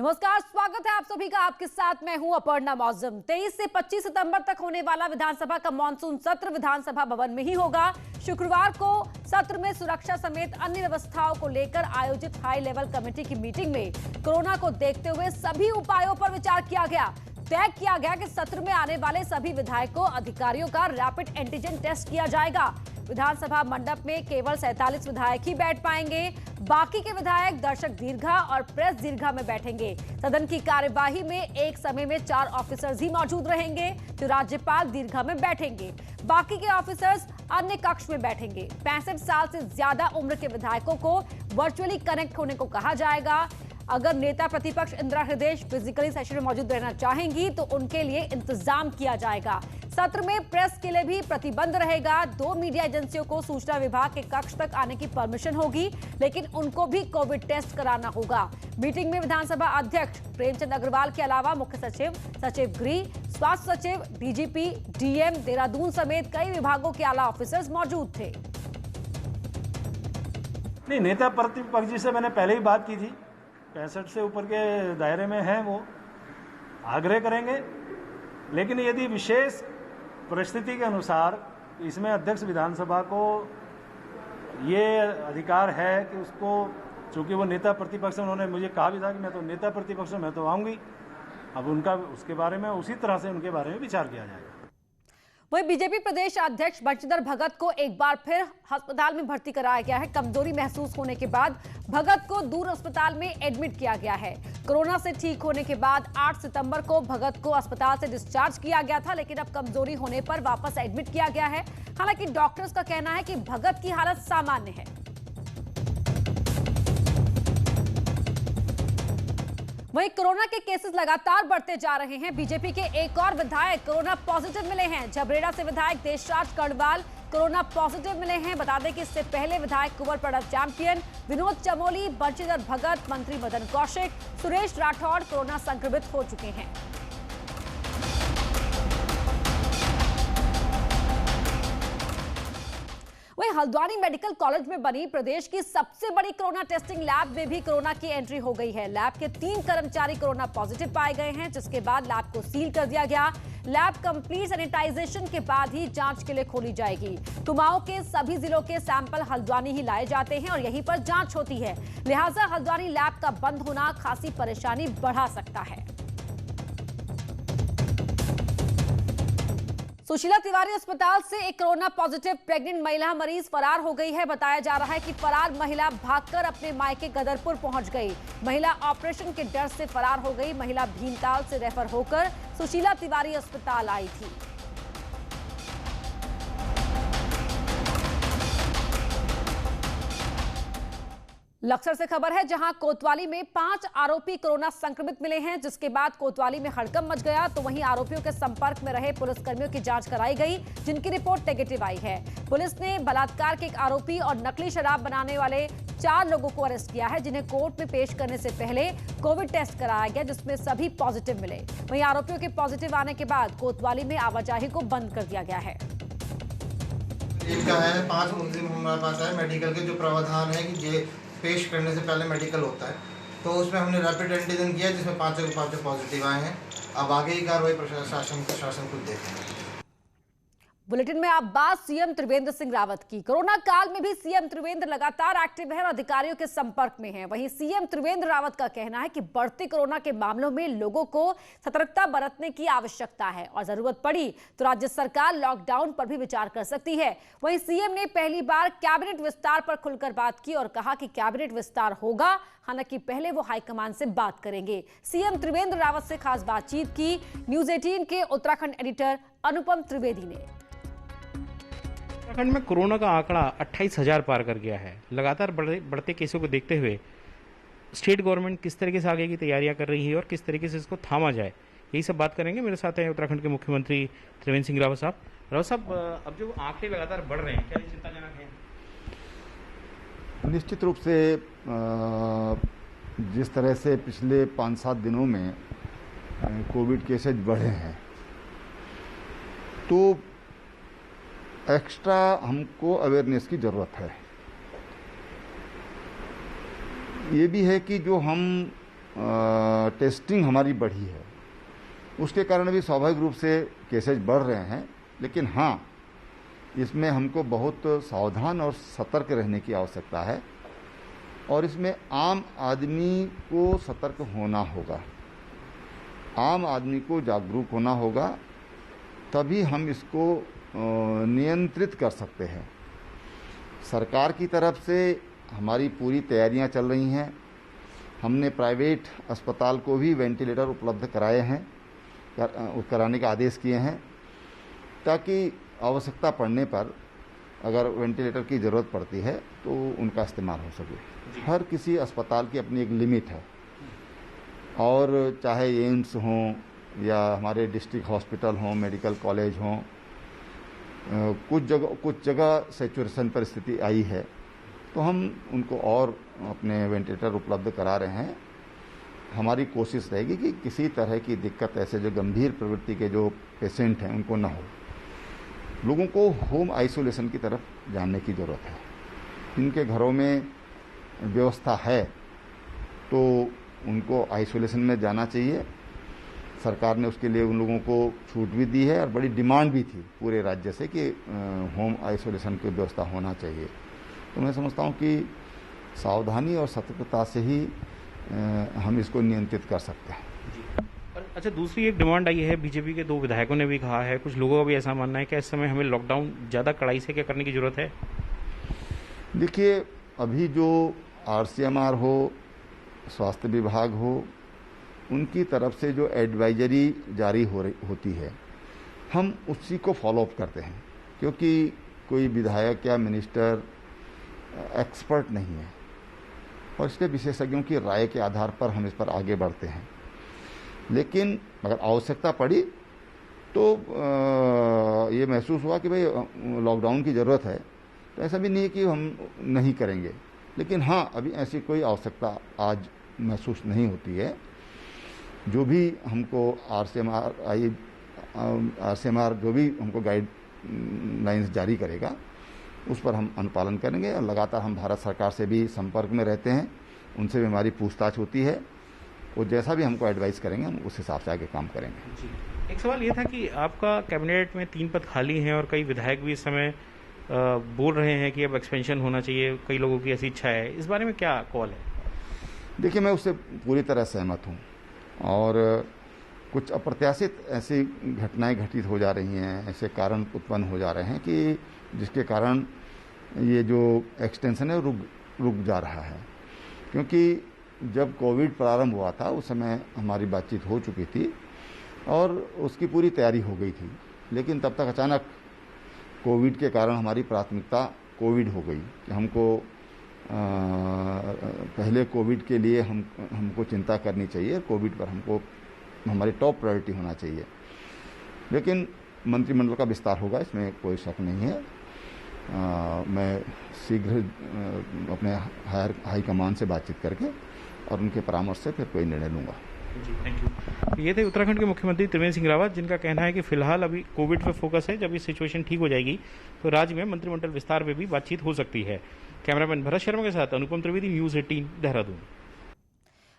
नमस्कार, स्वागत है आप सभी का। आपके साथ मैं हूं अपर्णा मौजम। 23 से 25 सितंबर तक होने वाला विधानसभा का मानसून सत्र विधानसभा भवन में ही होगा। शुक्रवार को सत्र में सुरक्षा समेत अन्य व्यवस्थाओं को लेकर आयोजित हाई लेवल कमेटी की मीटिंग में कोरोना को देखते हुए सभी उपायों पर विचार किया गया। तय किया गया कि सत्र में आने वाले सभी विधायकों अधिकारियों का रैपिड एंटीजन टेस्ट किया जाएगा। विधानसभा मंडप में केवल 47 विधायक ही बैठ पाएंगे। बाकी के विधायक दर्शक दीर्घा और प्रेस दीर्घा में बैठेंगे। सदन की कार्यवाही में एक समय में 4 ऑफिसर्स ही मौजूद रहेंगे, तो राज्यपाल दीर्घा में बैठेंगे। बाकी के ऑफिसर्स अन्य कक्ष में बैठेंगे। 65 साल से ज्यादा उम्र के विधायकों को वर्चुअली कनेक्ट होने को कहा जाएगा। अगर नेता प्रतिपक्ष इंदिरा हृदय फिजिकली सेशन में मौजूद रहना चाहेंगी तो उनके लिए इंतजाम किया जाएगा। सत्र में प्रेस के लिए भी प्रतिबंध रहेगा। 2 मीडिया एजेंसियों को सूचना विभाग के कक्ष तक आने की परमिशन होगी, लेकिन उनको भी कोविड टेस्ट कराना होगा। मीटिंग में विधानसभा अध्यक्ष प्रेमचंद अग्रवाल के अलावा मुख्य सचिव, सचिव गृह, स्वास्थ्य सचिव, डीजीपी, डीएम देहरादून समेत कई विभागों के आला ऑफिसर्स मौजूद थे। नहीं, नेता प्रतिपक्ष जी से मैंने पहले ही बात की थी। 65 से ऊपर के दायरे में हैं, वो आग्रह करेंगे। लेकिन यदि विशेष परिस्थिति के अनुसार इसमें अध्यक्ष विधानसभा को ये अधिकार है कि उसको, चूंकि वो नेता प्रतिपक्ष, उन्होंने मुझे कहा भी था कि मैं तो नेता प्रतिपक्ष हूं, मैं तो आऊंगी। अब उनका उसके बारे में उसी तरह से उनके बारे में विचार किया जाएगा। वहीं बीजेपी प्रदेश अध्यक्ष बंशीधर भगत को एक बार फिर अस्पताल में भर्ती कराया गया है। कमजोरी महसूस होने के बाद भगत को दूर अस्पताल में एडमिट किया गया है। कोरोना से ठीक होने के बाद 8 सितंबर को भगत को अस्पताल से डिस्चार्ज किया गया था, लेकिन अब कमजोरी होने पर वापस एडमिट किया गया है। हालांकि डॉक्टर्स का कहना है कि भगत की हालत सामान्य है। वहीं कोरोना के केसेस लगातार बढ़ते जा रहे हैं। बीजेपी के एक और विधायक कोरोना पॉजिटिव मिले हैं। झबरेड़ा से विधायक देशराज कर्णवाल कोरोना पॉजिटिव मिले हैं। बता दें कि इससे पहले विधायक कुंवर प्रणव चैंपियन, विनोद चमोली, बंशीधर भगत, मंत्री मदन कौशिक, सुरेश राठौड़ कोरोना संक्रमित हो चुके हैं। वहीं हल्द्वानी मेडिकल कॉलेज में बनी प्रदेश की सबसे बड़ी कोरोना टेस्टिंग लैब में भी कोरोना की एंट्री हो गई है। लैब के 3 कर्मचारी कोरोना पॉजिटिव पाए गए हैं, जिसके बाद लैब को सील कर दिया गया। लैब कंप्लीट सैनिटाइजेशन के बाद ही जांच के लिए खोली जाएगी। कुमाऊं के सभी जिलों के सैंपल हल्द्वानी ही लाए जाते हैं और यहीं पर जांच होती है। लिहाजा हल्द्वानी लैब का बंद होना खासी परेशानी बढ़ा सकता है। सुशीला तिवारी अस्पताल से एक कोरोना पॉजिटिव प्रेग्नेंट महिला मरीज फरार हो गई है। बताया जा रहा है कि फरार महिला भागकर अपने मायके गदरपुर पहुंच गई। महिला ऑपरेशन के डर से फरार हो गई। महिला भीमताल से रेफर होकर सुशीला तिवारी अस्पताल आई थी। लक्सर से खबर है, जहां कोतवाली में 5 आरोपी कोरोना संक्रमित मिले हैं, जिसके बाद कोतवाली में हड़कंप मच गया। तो वहीं आरोपियों के संपर्क में रहे पुलिसकर्मियों की जांच कराई गई, जिनकी रिपोर्ट नेगेटिव आई है। पुलिस ने बलात्कार के एक आरोपी और नकली शराब बनाने वाले 4 लोगों को अरेस्ट किया है, जिन्हें कोर्ट में पेश करने से पहले कोविड टेस्ट कराया गया, जिसमें सभी पॉजिटिव मिले। वहीं आरोपियों के पॉजिटिव आने के बाद कोतवाली में आवाजाही को बंद कर दिया गया है। इनका है 5 मुलजिम हमारे पास है। मेडिकल के जो प्रावधान है कि पेश करने से पहले मेडिकल होता है, तो उसमें हमने रैपिड एंटीजन किया, जिसमें 5 के 5 पॉजिटिव आए हैं। अब आगे की कार्रवाई प्रशासन खुद देखेंगे। बुलेटिन में आप बात सीएम त्रिवेंद्र सिंह रावत की। कोरोना काल में भी सीएम त्रिवेंद्र लगातार एक्टिव है और अधिकारियों के संपर्क में हैं। वहीं सीएम त्रिवेंद्र रावत का कहना है कि बढ़ते कोरोना के मामलों में लोगों को सतर्कता बरतने की आवश्यकता है और जरूरत पड़ी तो राज्य सरकार लॉकडाउन पर भी विचार कर सकती है। वहीं सीएम ने पहली बार कैबिनेट विस्तार पर खुलकर बात की और कहा कि कैबिनेट विस्तार होगा, हालांकि पहले वो हाईकमान से बात करेंगे। सीएम त्रिवेंद्र रावत से खास बातचीत की न्यूज 18 के उत्तराखंड एडिटर अनुपम त्रिवेदी ने। उत्तराखंड में कोरोना का आंकड़ा 28,000 पार कर गया है। लगातार बढ़ते केसों को देखते हुए स्टेट गवर्नमेंट किस तरीके से आगे की तैयारियां कर रही है और किस तरीके से इसको थामा जाए, यही सब बात करेंगे। मेरे साथ हैं उत्तराखंड के मुख्यमंत्री त्रिवेंद्र सिंह रावत साहब। रावत साहब, अब जो आंकड़े लगातार बढ़ रहे हैं, क्या ये चिंताजनक है? निश्चित रूप से जिस तरह से पिछले 5-7 दिनों में कोविड केसेज बढ़े हैं, तो एक्स्ट्रा हमको अवेयरनेस की ज़रूरत है। ये भी है कि जो हम टेस्टिंग हमारी बढ़ी है, उसके कारण भी स्वाभाविक रूप से केसेज बढ़ रहे हैं। लेकिन हाँ, इसमें हमको बहुत सावधान और सतर्क रहने की आवश्यकता है और इसमें आम आदमी को सतर्क होना होगा, आम आदमी को जागरूक होना होगा, तभी हम इसको नियंत्रित कर सकते हैं। सरकार की तरफ से हमारी पूरी तैयारियां चल रही हैं। हमने प्राइवेट अस्पताल को भी वेंटिलेटर उपलब्ध कराए हैं, कराने का आदेश किए हैं, ताकि आवश्यकता पड़ने पर अगर वेंटिलेटर की ज़रूरत पड़ती है तो उनका इस्तेमाल हो सके। हर किसी अस्पताल की अपनी एक लिमिट है और चाहे एम्स हों या हमारे डिस्ट्रिक्ट हॉस्पिटल हों, मेडिकल कॉलेज हों, कुछ जगह सैचुरेशन परिस्थिति आई है तो हम उनको और अपने वेंटिलेटर उपलब्ध करा रहे हैं। हमारी कोशिश रहेगी कि किसी तरह की दिक्कत ऐसे जो गंभीर प्रवृत्ति के जो पेशेंट हैं उनको ना हो। लोगों को होम आइसोलेशन की तरफ जानने की ज़रूरत है। इनके घरों में व्यवस्था है तो उनको आइसोलेशन में जाना चाहिए। सरकार ने उसके लिए उन लोगों को छूट भी दी है और बड़ी डिमांड भी थी पूरे राज्य से कि होम आइसोलेशन की व्यवस्था होना चाहिए। तो मैं समझता हूँ कि सावधानी और सतर्कता से ही हम इसको नियंत्रित कर सकते हैं। अच्छा, दूसरी एक डिमांड आई है, बीजेपी के 2 विधायकों ने भी कहा है, कुछ लोगों का भी ऐसा मानना है कि इस समय हमें लॉकडाउन ज़्यादा कड़ाई से क्या करने की ज़रूरत है? देखिए, अभी जो RCMR हो, स्वास्थ्य विभाग हो, उनकी तरफ से जो एडवाइजरी जारी होती है, हम उसी को फॉलोअप करते हैं, क्योंकि कोई विधायक या मिनिस्टर एक्सपर्ट नहीं है और इसलिए विशेषज्ञों की राय के आधार पर हम इस पर आगे बढ़ते हैं। लेकिन अगर आवश्यकता पड़ी तो ये महसूस हुआ कि भाई लॉकडाउन की ज़रूरत है, तो ऐसा भी नहीं है कि हम नहीं करेंगे। लेकिन हाँ, अभी ऐसी कोई आवश्यकता आज महसूस नहीं होती है। जो भी हमको RCMR जो भी हमको गाइडलाइंस जारी करेगा उस पर हम अनुपालन करेंगे और लगातार हम भारत सरकार से भी संपर्क में रहते हैं, उनसे भी हमारी पूछताछ होती है। वो जैसा भी हमको एडवाइस करेंगे हम उस हिसाब से आगे काम करेंगे। जी, एक सवाल ये था कि आपका कैबिनेट में 3 पद खाली हैं और कई विधायक भी इस समय बोल रहे हैं कि अब एक्सपेंशन होना चाहिए, कई लोगों की ऐसी इच्छा है, इस बारे में क्या कॉल है? देखिए, मैं उससे पूरी तरह सहमत हूँ और कुछ अप्रत्याशित ऐसी घटनाएं घटित हो जा रही हैं, ऐसे कारण उत्पन्न हो जा रहे हैं कि जिसके कारण ये जो एक्सटेंशन है रुक जा रहा है। क्योंकि जब कोविड प्रारंभ हुआ था उस समय हमारी बातचीत हो चुकी थी और उसकी पूरी तैयारी हो गई थी, लेकिन तब तक अचानक कोविड के कारण हमारी प्राथमिकता कोविड हो गई कि हमको पहले कोविड के लिए हमको चिंता करनी चाहिए, कोविड पर हमको हमारी टॉप प्रायोरिटी होना चाहिए। लेकिन मंत्रिमंडल का विस्तार होगा, इसमें कोई शक नहीं है। मैं शीघ्र अपने हाईकमान से बातचीत करके और उनके परामर्श से फिर कोई निर्णय लूँगा। जी, थैंक यू। ये थे उत्तराखंड के मुख्यमंत्री त्रिवेंद्र सिंह रावत, जिनका कहना है कि फिलहाल अभी कोविड पर फोकस है। जब ये सिचुएशन ठीक हो जाएगी तो राज्य में मंत्रिमंडल विस्तार पे भी बातचीत हो सकती है। कैमरामैन भरत शर्मा के साथ अनुपम त्रिवेदी, न्यूज़ 18 देहरादून।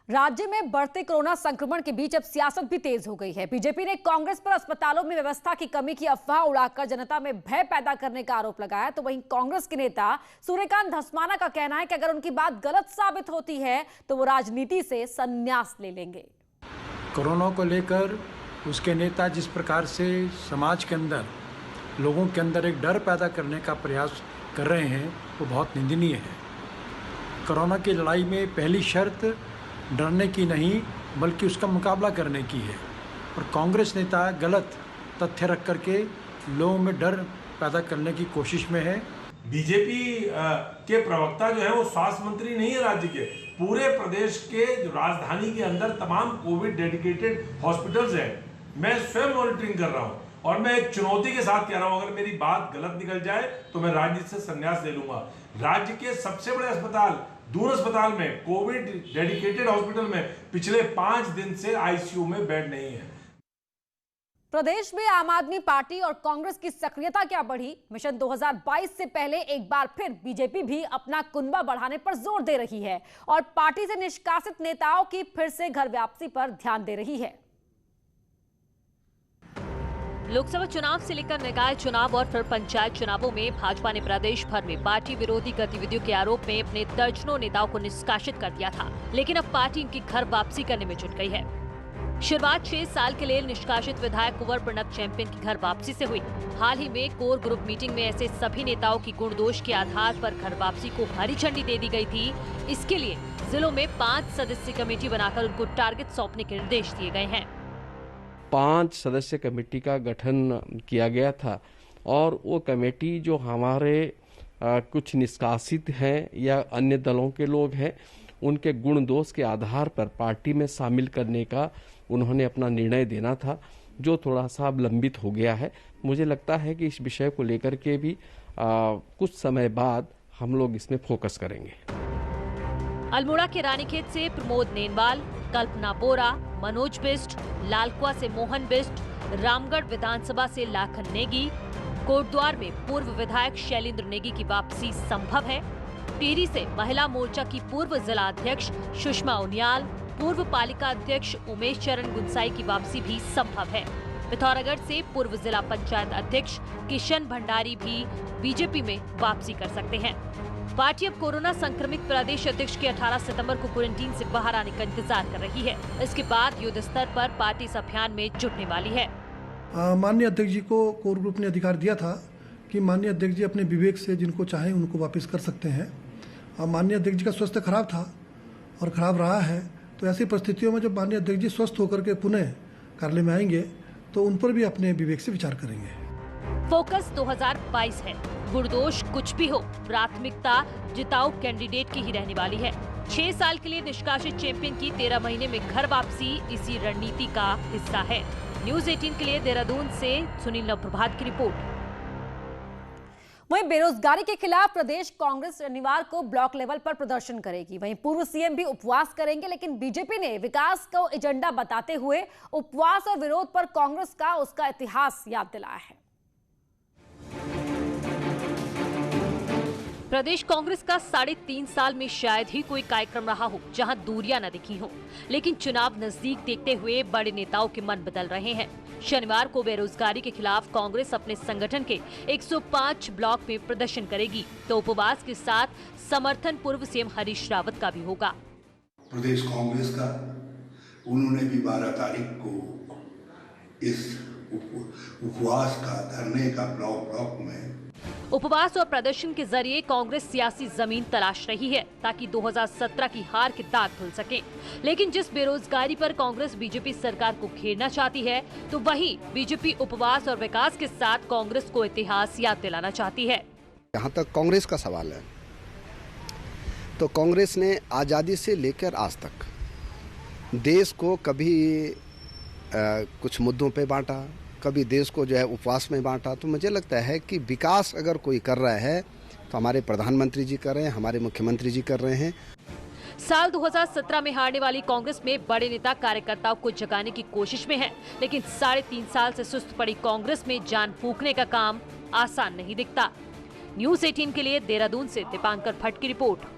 राज्य में बढ़ते कोरोना संक्रमण के बीच अब सियासत भी तेज हो गई है। बीजेपी ने कांग्रेस पर अस्पतालों में व्यवस्था की कमी की अफवाह उड़ाकर जनता में भय पैदा करने का आरोप लगाया। तो वहीं कांग्रेस के नेता सूर्यकांत धस्माना का कहना है कि अगर उनकी बात गलत साबित होती है तो वो राजनीति से संन्यास ले लेंगे। कोरोना को लेकर उसके नेता जिस प्रकार से समाज के अंदर लोगों के अंदर एक डर पैदा करने का प्रयास कर रहे हैं वो बहुत निंदनीय है। कोरोना की लड़ाई में पहली शर्त डरने की नहीं बल्कि उसका मुकाबला करने की है और कांग्रेस नेता गलत तथ्य रख करके लोगों में डर पैदा करने की कोशिश में है। बीजेपी के प्रवक्ता जो है वो स्वास्थ्य मंत्री नहीं है राज्य के, पूरे प्रदेश के जो राजधानी के अंदर तमाम कोविड डेडिकेटेड हॉस्पिटल्स हैं। मैं स्वयं मॉनिटरिंग कर रहा हूं और मैं एक चुनौती के साथ कह रहा हूं, अगर मेरी बात गलत निकल जाए तो मैं राजनीति से संन्यास ले लूंगा। राज्य के सबसे बड़े अस्पताल दूर अस्पताल में, कोविड डेडिकेटेड हॉस्पिटल में पिछले 5 दिन से आईसीयू में बेड नहीं है। प्रदेश में आम आदमी पार्टी और कांग्रेस की सक्रियता क्या बढ़ी? मिशन 2022 से पहले एक बार फिर बीजेपी भी अपना कुनबा बढ़ाने पर जोर दे रही है और पार्टी से निष्कासित नेताओं की फिर से घर वापसी पर ध्यान दे रही है। लोकसभा चुनाव से लेकर निकाय चुनाव और फिर पंचायत चुनावों में भाजपा ने प्रदेश भर में पार्टी विरोधी गतिविधियों के आरोप में अपने दर्जनों नेताओं को निष्कासित कर दिया था, लेकिन अब पार्टी इनकी घर वापसी करने में जुट गई है। शुरुआत 6 साल के लिए निष्कासित विधायक कुंवर प्रणब चैंपियन की घर वापसी से हुई। हाल ही में कोर ग्रुप मीटिंग में ऐसे सभी नेताओं की गुण दोष के आधार पर घर वापसी को हरी झंडी दे दी गई थी। इसके लिए जिलों में 5 सदस्यीय कमेटी बनाकर उनको टारगेट सौंपने के निर्देश दिए गए हैं। 5 सदस्य कमेटी का गठन किया गया था और वो कमेटी जो हमारे कुछ निष्कासित हैं या अन्य दलों के लोग हैं, उनके गुण दोष के आधार पर पार्टी में शामिल करने का उन्होंने अपना निर्णय देना था, जो थोड़ा सा अब लंबित हो गया है। मुझे लगता है कि इस विषय को लेकर के भी कुछ समय बाद हम लोग इसमें फोकस करेंगे। अल्मोड़ा के रानीखेत से प्रमोद नेनवाल, कल्पना बोरा, मनोज बिष्ट, लालकुआ से मोहन बिष्ट, रामगढ़ विधानसभा से लाखन नेगी, कोटद्वार में पूर्व विधायक शैलेंद्र नेगी की वापसी संभव है। टिहरी से महिला मोर्चा की पूर्व जिला अध्यक्ष सुषमा उनियाल, पूर्व पालिका अध्यक्ष उमेश चरण गुंसाई की वापसी भी संभव है। पिथौरागढ़ से पूर्व जिला पंचायत अध्यक्ष किशन भंडारी भी बीजेपी में वापसी कर सकते हैं। पार्टी अब कोरोना संक्रमित प्रदेश अध्यक्ष के 18 सितंबर को क्वारंटीन से बाहर आने का इंतजार कर रही है। इसके बाद युद्ध स्तर पर पार्टी इस अभियान में जुटने वाली है। माननीय अध्यक्ष जी को कोर ग्रुप ने अधिकार दिया था कि माननीय अध्यक्ष जी अपने विवेक से जिनको चाहे उनको वापस कर सकते हैं। माननीय अध्यक्ष जी का स्वास्थ्य खराब था और खराब रहा है, तो ऐसी परिस्थितियों में जब माननीय अध्यक्ष जी स्वस्थ होकर के पुनः कार्यालय में आएंगे तो उन पर भी अपने विवेक से विचार करेंगे। फोकस 2022 है। गुणदोष कुछ भी हो, प्राथमिकता जिताऊ कैंडिडेट की ही रहने वाली है। 6 साल के लिए निष्कासित चैंपियन की 13 महीने में घर वापसी इसी रणनीति का हिस्सा है। न्यूज़ 18 के लिए देहरादून से सुनील नवप्रभात की रिपोर्ट। वहीं बेरोजगारी के खिलाफ प्रदेश कांग्रेस शनिवार को ब्लॉक लेवल पर प्रदर्शन करेगी। वहीं पूर्व सीएम भी उपवास करेंगे, लेकिन बीजेपी ने विकास को एजेंडा बताते हुए उपवास और विरोध पर कांग्रेस का उसका इतिहास याद दिलाया है। प्रदेश कांग्रेस का 3.5 साल में शायद ही कोई कार्यक्रम रहा हो जहां दूरियां न दिखी हो, लेकिन चुनाव नजदीक देखते हुए बड़े नेताओं के मन बदल रहे हैं। शनिवार को बेरोजगारी के खिलाफ कांग्रेस अपने संगठन के 105 ब्लॉक में प्रदर्शन करेगी, तो उपवास के साथ समर्थन पूर्व सीएम हरीश रावत का भी होगा। प्रदेश कांग्रेस का उन्होंने भी 12 तारीख को इस उपवास का धरने का ब्लॉक में उपवास और प्रदर्शन के जरिए कांग्रेस सियासी जमीन तलाश रही है ताकि 2017 की हार के दाग धुल सके। लेकिन जिस बेरोजगारी पर कांग्रेस बीजेपी सरकार को घेरना चाहती है, तो वही बीजेपी उपवास और विकास के साथ कांग्रेस को इतिहास याद दिलाना चाहती है। जहाँ तक कांग्रेस का सवाल है, तो कांग्रेस ने आज़ादी से लेकर आज तक देश को कभी कुछ मुद्दों पे बांटा, कभी देश को जो है उपवास में बांटा। तो मुझे लगता है कि विकास अगर कोई कर रहा है तो हमारे प्रधानमंत्री जी कर रहे हैं, हमारे मुख्यमंत्री जी कर रहे हैं। साल 2017 में हारने वाली कांग्रेस में बड़े नेता कार्यकर्ताओं को जगाने की कोशिश में है, लेकिन 3.5 साल से सुस्त पड़ी कांग्रेस में जान फूंकने का काम आसान नहीं दिखता। न्यूज़ 18 के लिए देहरादून से दीपांकर भट्ट की रिपोर्ट।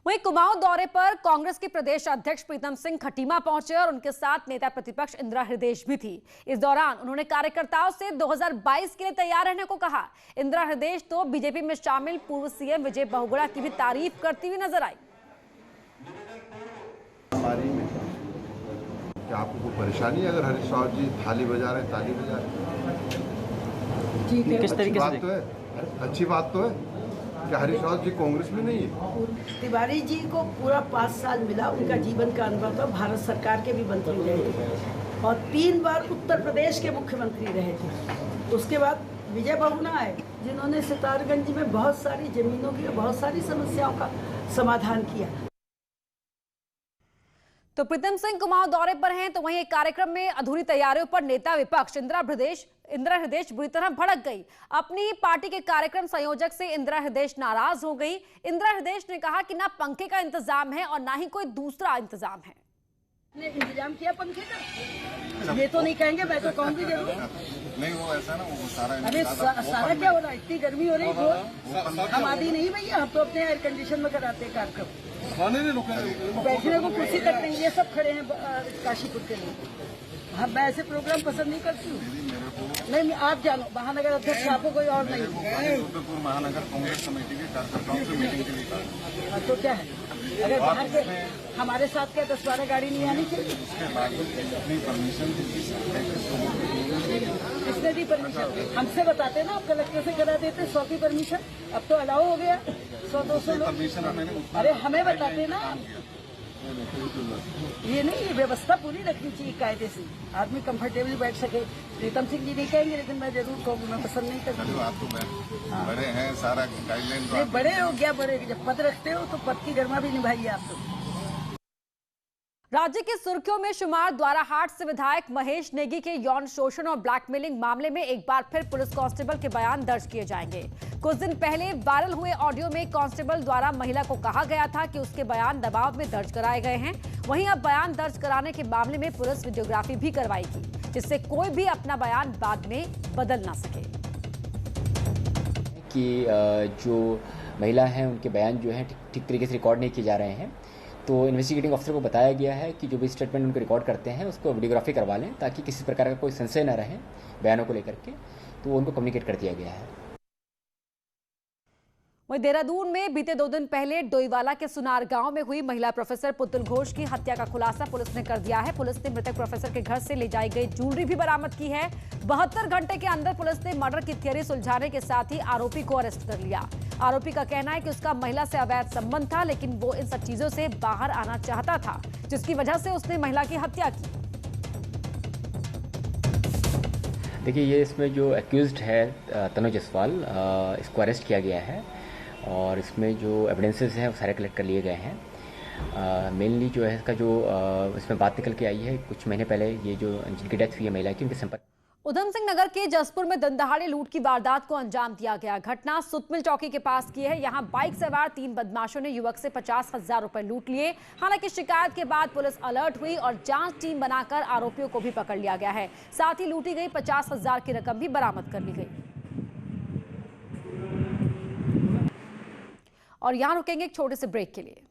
वहीं कुमाऊं दौरे पर कांग्रेस के प्रदेश अध्यक्ष प्रीतम सिंह खटीमा पहुंचे और उनके साथ नेता प्रतिपक्ष इंदिरा हृदयेश भी थी। इस दौरान उन्होंने कार्यकर्ताओं से 2022 के लिए तैयार रहने को कहा। इंदिरा हृदयेश तो बीजेपी में शामिल पूर्व सीएम विजय बहुगुणा की भी तारीफ करती हुई नजर आई। क्या आपको कोई परेशानी है अगर हरीश रावत जी थाली बजा रहे हैं, ताली बजा रहे हैं? किस तरीके से? तो है, अच्छी बात तो है। क्या हरीश रावत जी कांग्रेस में नहीं है? तिवारी जी को पूरा 5 साल मिला, उनका जीवन का अनुभव था। भारत सरकार के भी मंत्री रहे थे और 3 बार उत्तर प्रदेश के मुख्यमंत्री रहे थे। उसके बाद विजय बहुगुणा आए, जिन्होंने सितारगंज में बहुत सारी जमीनों की, बहुत सारी समस्याओं का समाधान किया। तो प्रीतम सिंह कुमाऊं दौरे पर हैं, तो वहीं एक कार्यक्रम में अधूरी तैयारियों पर नेता विपक्ष इंदिरा हृदयेश बुरी तरह भड़क गई। अपनी पार्टी के कार्यक्रम संयोजक से इंदिरा हृदयेश नाराज हो गई। इंदिरा हृदयेश ने कहा कि ना पंखे का इंतजाम है और ना ही कोई दूसरा इंतजाम है। ने इंतजाम किया पंखे का, ये तो नहीं कहेंगे, मैं तो कहूँगी जरूर। नहीं वो ऐसा ना, वो सारा अरे सारा क्या हो रहा है, इतनी गर्मी हो रही है, हम आदि नहीं भैया, हम तो अपने एयर कंडीशन में कराते हैं कार्यक्रम, बैठने को कुर्सी तक नहीं, ये सब खड़े हैं काशीपुर के लिए। हम मैं ऐसे प्रोग्राम पसंद नहीं करती हूँ। नहीं आप जानो, महानगर अध्यक्ष आपको कोई और नहीं। महानगर कांग्रेस कमेटी के कार्यकर्ताओं की मीटिंग के लिए तो क्या है, अगर बाहर के हमारे साथ क्या 10-12 गाड़ी नहीं आनी चाहिए? किसने दी परमिशन? हमसे बताते ना, आप कलेक्टर से करा देते 100 की परमिशन, अब तो अलाउ हो गया 100-200 लोग। अरे हमें बताते ना, ये नहीं, ये व्यवस्था पूरी रखनी चाहिए कायदे से, आदमी कंफर्टेबली बैठ सके। प्रीतम सिंह जी नहीं कहेंगे, लेकिन मैं जरूर कहूँगी, मैं पसंद नहीं करती। आप तो बड़े हैं, सारा गाइडलाइन बड़े हो क्या, बड़े जब पद रखते हो तो पद की गरिमा भी निभाइए आप लोग। राज्य की सुर्खियों में शुमार द्वाराहाट से विधायक महेश नेगी के यौन शोषण और ब्लैकमेलिंग मामले में एक बार फिर पुलिस कांस्टेबल के बयान दर्ज किए जाएंगे। कुछ दिन पहले वायरल हुए ऑडियो में कांस्टेबल द्वारा महिला को कहा गया था कि उसके बयान दबाव में दर्ज कराए गए हैं। वहीं अब बयान दर्ज कराने के मामले में पुलिस वीडियोग्राफी भी करवाएगी, जिससे कोई भी अपना बयान बाद में बदल ना सके। कि जो महिला हैं उनके बयान जो है ठीक तरीके से रिकॉर्ड नहीं किए जा रहे हैं, तो इन्वेस्टिगेटिंग ऑफिसर को बताया गया है कि जो भी स्टेटमेंट उनको रिकॉर्ड करते हैं उसको वीडियोग्राफी करवा लें, ताकि किसी प्रकार का कोई संशय न रहे बयानों को लेकर के, तो उनको कम्युनिकेट कर दिया गया है। वहीं देहरादून में बीते 2 दिन पहले डोईवाला के सुनार गांव में हुई महिला प्रोफेसर पुतुल घोष की हत्या का खुलासा पुलिस ने कर दिया है। पुलिस ने मृतक प्रोफेसर के घर से ले जाई गई ज्वेलरी भी बरामद की है। 72 घंटे के अंदर पुलिस ने मर्डर की थियरी सुलझाने के साथ ही आरोपी को अरेस्ट कर लिया। आरोपी का कहना है कि उसका महिला से अवैध संबंध था, लेकिन वो इन सब चीजों से बाहर आना चाहता था, जिसकी वजह से उसने महिला की हत्या की। देखिए, ये इसमें जो एक्यूज्ड है तनुज जसवाल, इसको अरेस्ट किया गया है और इसमें जो एविडेंसेस हैं वो सारे कलेक्ट कर लिए गए हैं। मेनली जो है इसका जो इसमें बात निकल के आई है, कुछ महीने पहले ये जो जिनकी डेथ हुई है महिला की, उनके संपर्क उधम सिंह नगर के जसपुर में दंदहाड़े लूट की वारदात को अंजाम दिया गया। घटना सुतमिल चौकी के पास की है। यहां बाइक सवार 3 बदमाशों ने युवक से 50,000 रुपए लूट लिए। हालांकि शिकायत के बाद पुलिस अलर्ट हुई और जांच टीम बनाकर आरोपियों को भी पकड़ लिया गया है। साथ ही लूटी गई 50,000 की रकम भी बरामद कर ली गई। और यहां रुकेंगे एक छोटे से ब्रेक के लिए।